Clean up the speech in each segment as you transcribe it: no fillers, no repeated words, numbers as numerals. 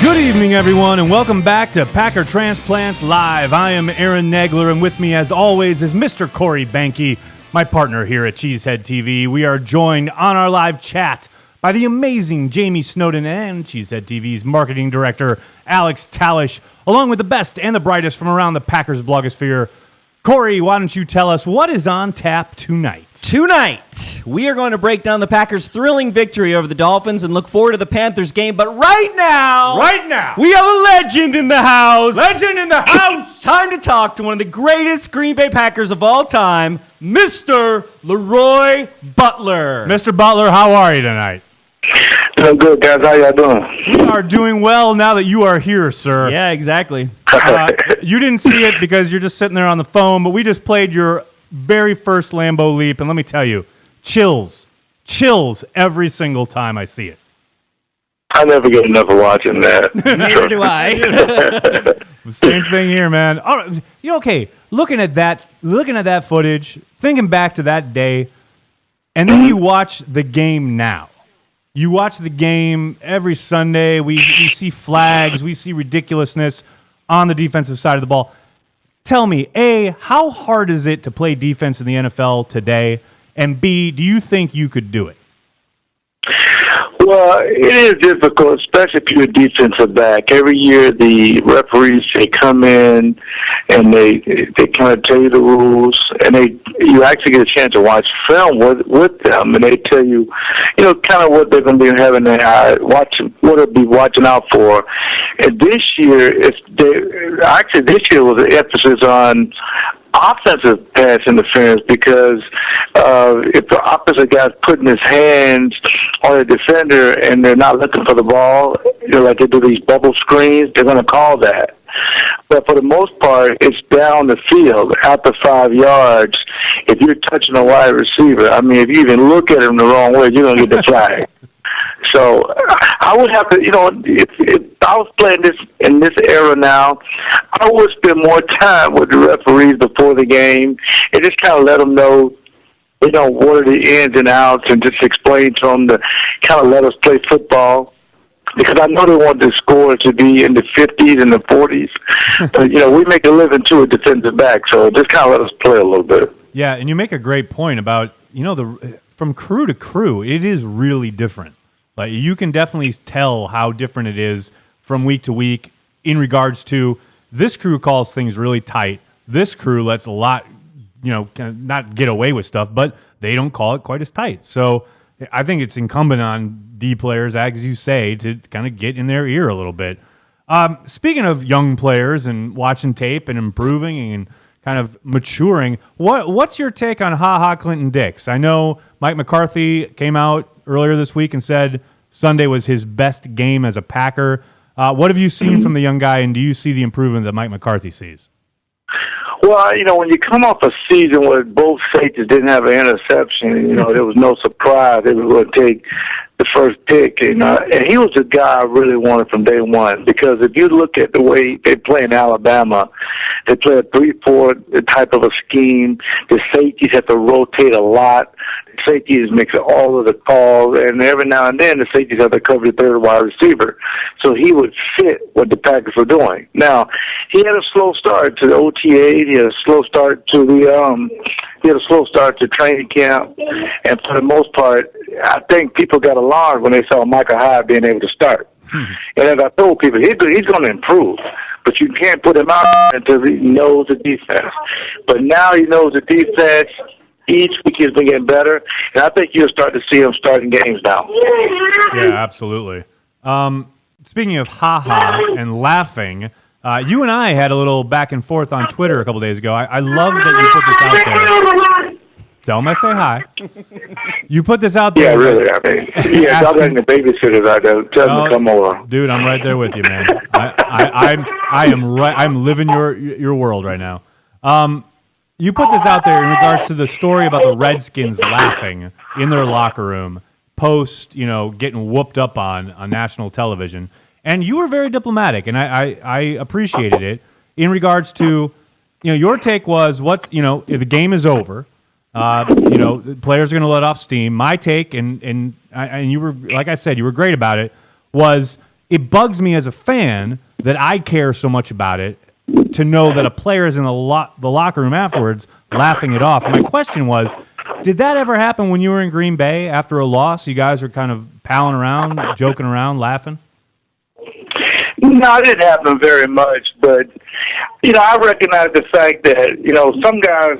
Good evening, everyone, and welcome back to Packer Transplants Live. I am Aaron Nagler, and with me, as always, is Mr. Corey Banke, my partner here at Cheesehead TV. We are joined on our live chat by the amazing Jamie Snowden and Cheesehead TV's marketing director, Alex Talish, along with the best and the brightest from around the Packers blogosphere. Corey, why don't you tell us what is on tap tonight? Tonight, we are going to break down the Packers' thrilling victory over the Dolphins and look forward to the Panthers game. But right now, we have a legend in the house. Legend in the house! Time to talk to one of the greatest Green Bay Packers of all time, Mr. Leroy Butler. Mr. Butler, how are you tonight? Doing good, guys. How y'all doing? We are doing well now that you are here, sir. Yeah, exactly. You didn't see it because you're just sitting there on the phone, but we just played your very first Lambeau Leap, and let me tell you, chills every single time I see it. I never get enough of watching that. Neither do I. Same thing here, man. All right, okay? Looking at that footage, thinking back to that day, and then you watch the game now. You watch the game every Sunday. We see flags. We see ridiculousness on the defensive side of the ball. Tell me, A, how hard is it to play defense in the NFL today? And B, do you think you could do it? Well, it is difficult, especially if you're a defensive back. Every year the referees, they come in and they kind of tell you the rules, and you actually get a chance to watch film with them, and they tell you, kind of what they're going to be having their eye, what they'll be watching out for. And this year, this year was an emphasis on offensive pass interference, because if the offensive guy's putting his hands on a defender and they're not looking for the ball, like they do these bubble screens, they're going to call that. But for the most part, it's down the field, out to 5 yards. If you're touching a wide receiver, if you even look at him the wrong way, you're going to get the flag. So I would have to, if I was playing this in this era now, I would spend more time with the referees before the game and just kind of let them know, what are the ins and outs, and just explain to them to kind of let us play football. Because I know they want the score to be in the 50s and the 40s. But, we make a living to a defensive back, so just kind of let us play a little bit. Yeah, and you make a great point about, from crew to crew, it is really different. Like, you can definitely tell how different it is from week to week in regards to this crew calls things really tight. This crew lets a lot, not get away with stuff, but they don't call it quite as tight. So I think it's incumbent on D players, as you say, to kind of get in their ear a little bit. Speaking of young players and watching tape and improving and kind of maturing, what's your take on Ha-Ha Clinton Dix? I know Mike McCarthy came out earlier this week and said Sunday was his best game as a Packer. What have you seen from the young guy, and do you see the improvement that Mike McCarthy sees? Well, when you come off a season where both safeties didn't have an interception, there was no surprise they were going to take the first pick. And he was the guy I really wanted from day one, because if you look at the way they play in Alabama, they play a 3-4 type of a scheme. The safeties have to rotate a lot. The safeties mix all of the calls, and every now and then the safeties have to cover the third wide receiver. So he would fit what the Packers were doing. Now, he had a slow start to the OTA. He had a slow start to training camp, and for the most part, I think people got alarmed when they saw Michael Hyde being able to start. And as I told people, he's going to improve, but you can't put him out until he knows the defense. But now he knows the defense. Each week he's been getting better, and I think you'll start to see him starting games now. Yeah, absolutely. Speaking of ha-ha and laughing, you and I had a little back and forth on Twitter a couple days ago. I love that you put this out there. Tell him I say hi. You put this out there. Yeah, really. I'm letting the babysitters out there. Tell them to come over. Dude, I'm right there with you, man. I'm living your world right now. You put this out there in regards to the story about the Redskins laughing in their locker room post, getting whooped up on national television. And you were very diplomatic, and I appreciated it in regards to, your take was if the game is over, the players are going to let off steam. My take, and you were, like I said, you were great about it, was it bugs me as a fan that I care so much about it to know that a player is in the locker room afterwards laughing it off. And my question was, did that ever happen when you were in Green Bay after a loss? You guys were kind of palling around, joking around, laughing? No, it didn't happen very much, but, I recognize the fact that, some guys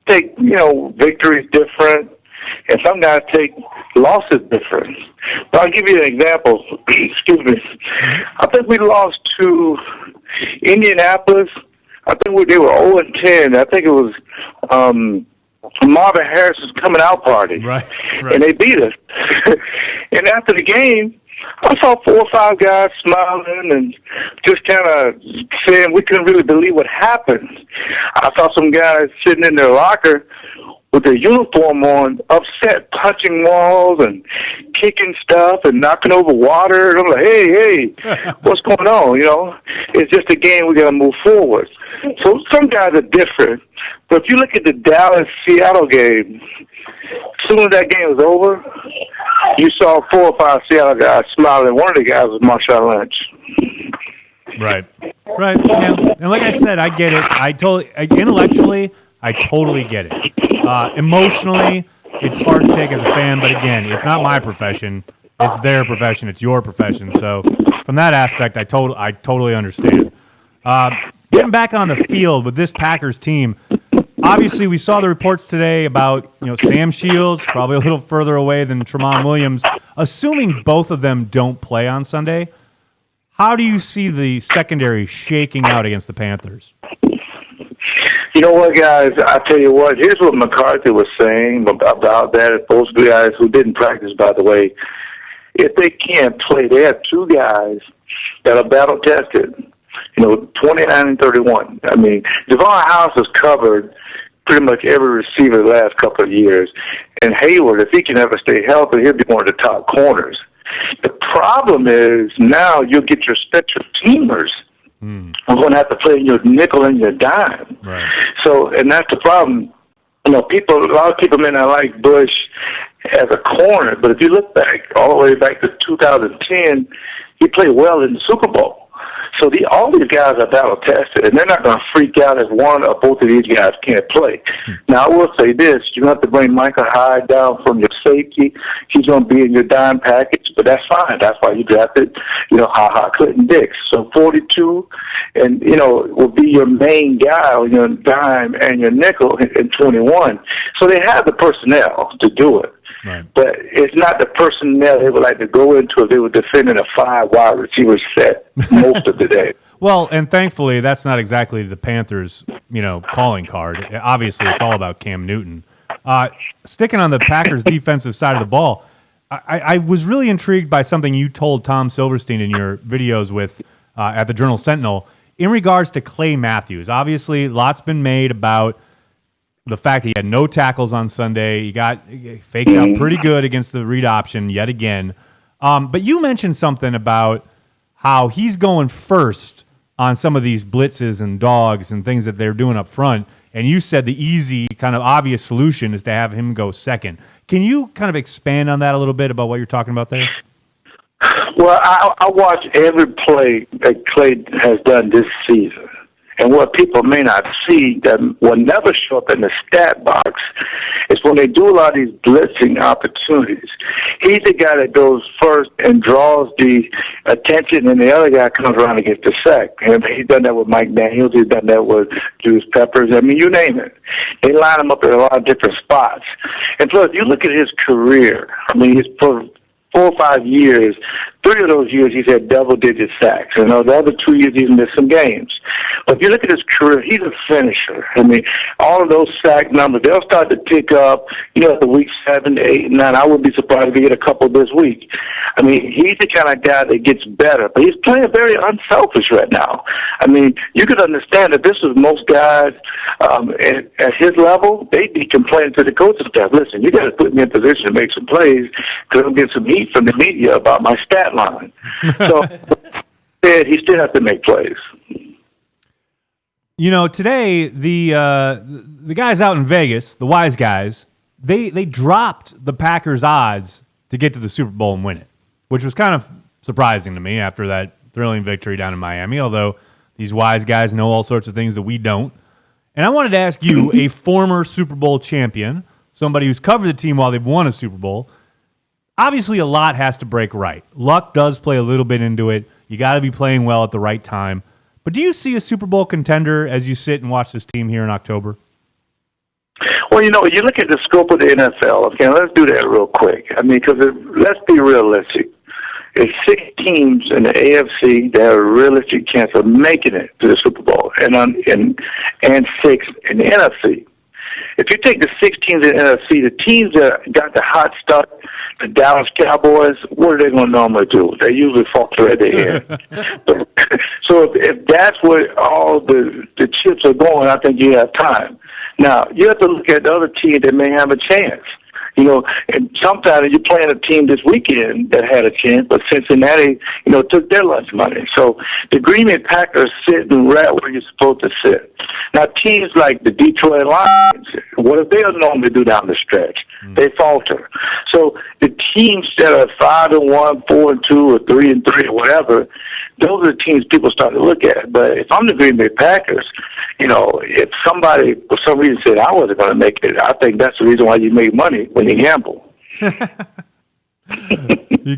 take, victories different, and some guys take losses different. But I'll give you an example. Excuse me. I think we lost to Indianapolis. I think they were 0-10. I think it was Marvin Harris's coming out party. Right. And they beat us. And after the game, I saw 4 or 5 guys smiling and just kind of saying we couldn't really believe what happened. I saw some guys sitting in their locker with their uniform on, upset, punching walls and kicking stuff and knocking over water. And I'm like, hey, what's going on? It's just a game. We got to move forward. So some guys are different. But if you look at the Dallas-Seattle game, as soon as that game was over, you saw 4 or 5 Seattle guys smiling. One of the guys was Marshawn Lynch. Right. Yeah. And like I said, I get it. Intellectually, I totally get it. Emotionally, it's hard to take as a fan, but again, it's not my profession. It's their profession. It's your profession. So from that aspect, I totally understand. Getting back on the field with this Packers team, obviously we saw the reports today about Sam Shields, probably a little further away than Tramon Williams. Assuming both of them don't play on Sunday, how do you see the secondary shaking out against the Panthers? You know what, guys? I tell you what. Here's what McCarthy was saying about that. Those guys who didn't practice, by the way, if they can't play, they have 2 guys that are battle tested. 29 and 31. I mean, Devon House has covered pretty much every receiver the last couple of years. And Hayward, if he can ever stay healthy, he'll be one of the top corners. The problem is now you'll get your special teamers. We're going to have to play in your nickel and your dime. Right. So, and that's the problem. A lot of people may not like Bush as a corner, but if you look back, all the way back to 2010, he played well in the Super Bowl. So all these guys are battle tested, and they're not going to freak out if one or both of these guys can't play. Now, I will say this: you have to bring Michael Hyde down from your safety. He's going to be in your dime package, but that's fine. That's why you drafted, Clinton Dix. So 42, and will be your main guy on your dime and your nickel in 21. So they have the personnel to do it. Right. But it's not the personnel they would like to go into if they were defending a 5 wide receiver set most of the day. Well, and thankfully, that's not exactly the Panthers, calling card. Obviously, it's all about Cam Newton. Sticking on the Packers' defensive side of the ball, I was really intrigued by something you told Tom Silverstein in your videos with at the Journal-Sentinel in regards to Clay Matthews. Obviously, lots been made about the fact that he had no tackles on Sunday. He got faked out pretty good against the read option yet again. But you mentioned something about how he's going first on some of these blitzes and dogs and things that they're doing up front. And you said the easy, kind of obvious solution is to have him go second. Can you kind of expand on that a little bit about what you're talking about there? Well, I watch every play that Clay has done this season. And what people may not see that will never show up in the stat box is when they do a lot of these blitzing opportunities. He's the guy that goes first and draws the attention, and the other guy comes around and gets the sack. And he's done that with Mike Daniels. He's done that with Juice Peppers. I mean, you name it. They line him up in a lot of different spots. And plus, you look at his career. I mean, he's for 4 or 5 years. 3 of those years he's had double-digit sacks. And the other 2 years he's missed some games. But if you look at his career, he's a finisher. I mean, all of those sack numbers, they'll start to pick up, at the week 7, 8, and 9. I wouldn't be surprised if he get a couple this week. I mean, he's the kind of guy that gets better. But he's playing very unselfish right now. I mean, you could understand that this was most guys at his level, they'd be complaining to the coaching staff, listen, you got to put me in position to make some plays because I'm getting some heat from the media about my stat line. So he still has to make plays. Today the guys out in Vegas, the wise guys, they dropped the Packers' odds to get to the Super Bowl and win it, which was kind of surprising to me after that thrilling victory down in Miami, although these wise guys know all sorts of things that we don't. And I wanted to ask you, a former Super Bowl champion, somebody who's covered the team while they've won a Super Bowl, obviously a lot has to break right. Luck does play a little bit into it. You got to be playing well at the right time. But do you see a Super Bowl contender as you sit and watch this team here in October? Well, you look at the scope of the NFL. Okay, let's do that real quick. I mean, because let's be realistic. There's 6 teams in the AFC that have a realistic chance of making it to the Super Bowl, and 6 in the NFC. If you take the 6 teams in the NFC, the teams that got the hot start, the Dallas Cowboys, what are they going to normally do? They usually falter at the end. So if that's where all the chips are going, I think you have time. Now, you have to look at the other team that may have a chance. And sometimes you're playing a team this weekend that had a chance, but Cincinnati, took their lunch money. So the Green Bay Packers sitting right where you're supposed to sit. Now, teams like the Detroit Lions, what do they normally do down the stretch? They falter. So the teams that are 5-1, 4-2, or 3-3, or whatever, those are the teams people start to look at. But if I'm the Green Bay Packers, if somebody for some reason said I wasn't going to make it, I think that's the reason why you make money when you gamble. You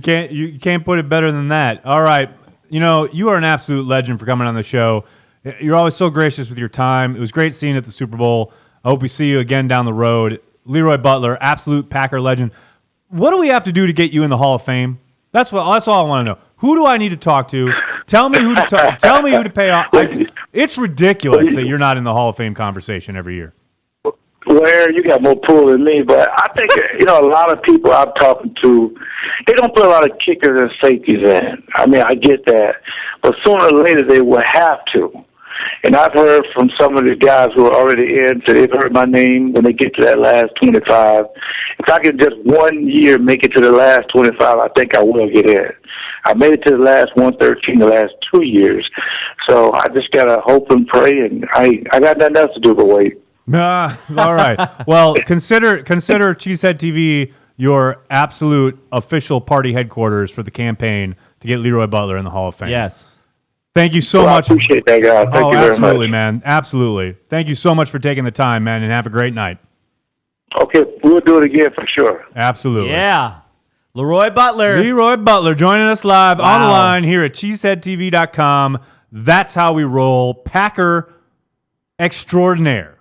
can't put it better than that. All right. You are an absolute legend for coming on the show. You're always so gracious with your time. It was great seeing you at the Super Bowl. I hope we see you again down the road. Leroy Butler, absolute Packer legend. What do we have to do to get you in the Hall of Fame? That's all I want to know. Who do I need to talk to? Tell me who to tell me who to pay off. It's ridiculous that you're not in the Hall of Fame conversation every year. Well, you got more pull than me, but I think a lot of people I'm talking to, they don't put a lot of kickers and safeties in. I mean, I get that, but sooner or later they will have to. And I've heard from some of the guys who are already in, so they've heard my name when they get to that last 25. If I can just 1 year make it to the last 25, I think I will get in. I made it to the last 113 the last 2 years. So I just got to hope and pray, and I got nothing else to do but wait. All right. Well, consider Cheesehead TV your absolute official party headquarters for the campaign to get Leroy Butler in the Hall of Fame. Yes. Thank you so much. I appreciate that, guys. Thank you very much. Absolutely, man. Absolutely. Thank you so much for taking the time, man, and have a great night. Okay, we'll do it again for sure. Absolutely. Yeah. Leroy Butler. Leroy Butler joining us live on the line here at cheeseheadtv.com. That's how we roll. Packer extraordinaire.